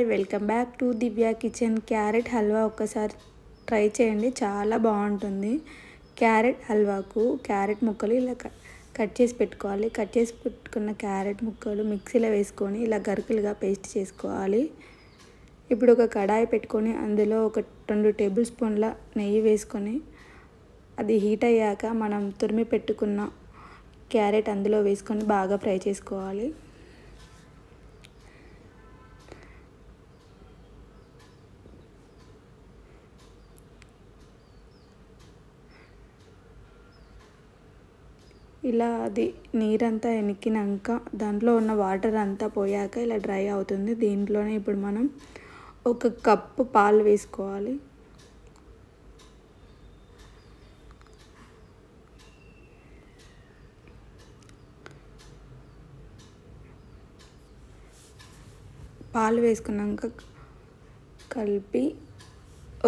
Hi, welcome back to Divya kitchen. Carrot halwa ఒక్కసారి try చేయండి, చాలా బాగుంటుంది. క్యారెట్ హల్వాకు క్యారెట్ ముక్కలు ఇలా కట్ చేసి పెట్టుకోవాలి. కట్ చేసి పెట్టుకున్న క్యారెట్ ముక్కలు మిక్సీలో వేసుకొని ఇలా గరుకులుగా పేస్ట్ చేసుకోవాలి. ఇప్పుడు ఒక కడాయి పెట్టుకొని అందులో ఒక 2 టేబుల్ స్పూన్ల నెయ్యి వేసుకొని అది హీట్ అయ్యాక మనం తురిమి పెట్టుకున్న క్యారెట్ అందులో వేసుకొని బాగా ఫ్రై చేసుకోవాలి. ఇలా అది నీరంతా ఎనికినాక దాంట్లో ఉన్న వాటర్ అంతా పోయాక ఇలా డ్రై అవుతుంది. దీంట్లోనే ఇప్పుడు మనం 1 కప్పు పాలు వేసుకోవాలి. పాలు వేసుకున్నాక కలిపి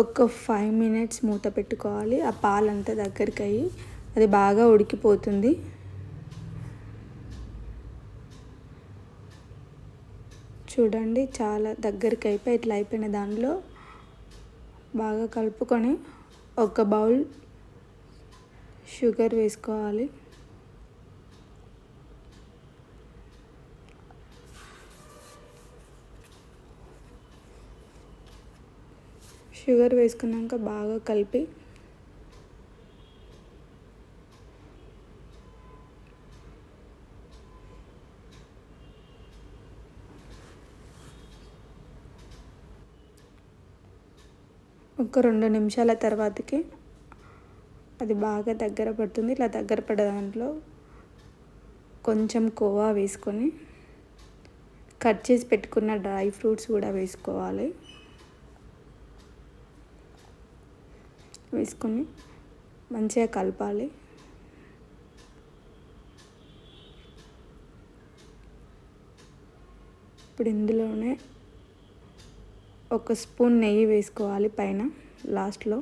ఒక 5 మినిట్స్ మూత పెట్టుకోవాలి. ఆ పాలంతా దగ్గరికి అయ్యి అది బాగా ఉడికిపోతుంది. చూడండి, చాలా దగ్గరికి అయిపోయి ఇట్లా అయిపోయిన దానిలో బాగా కలుపుకొని 1 బౌల్ షుగర్ వేసుకోవాలి. షుగర్ వేసుకున్నాక బాగా కలిపి ఒక 2 నిమిషాల తర్వాతకి అది బాగా దగ్గర పడుతుంది. ఇట్లా దగ్గర పడే దాంట్లో కొంచెం కోవా వేసుకొని కట్ చేసి పెట్టుకున్న డ్రై ఫ్రూట్స్ కూడా వేసుకోవాలి. వేసుకొని మంచిగా కలపాలి. ఇప్పుడు ఇందులోనే 1 స్పూన్ నెయ్యి వేసుకోవాలి పైన లాస్ట్లో.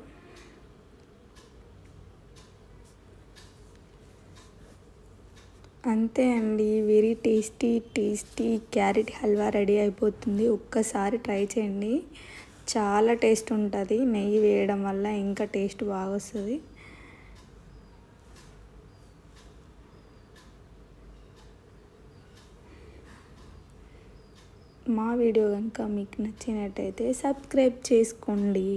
అంతే అండి, very tasty carrot halwa ready అయిపోతుంది. ఒక్కసారి ట్రై చేయండి, చాలా టేస్ట్ ఉంటుంది. నెయ్యి వేయడం వల్ల ఇంకా టేస్ట్ బాగా వస్తుంది. మా వీడియో కనుక మీకు నచ్చినట్టయితే సబ్స్క్రైబ్ చేసుకోండి.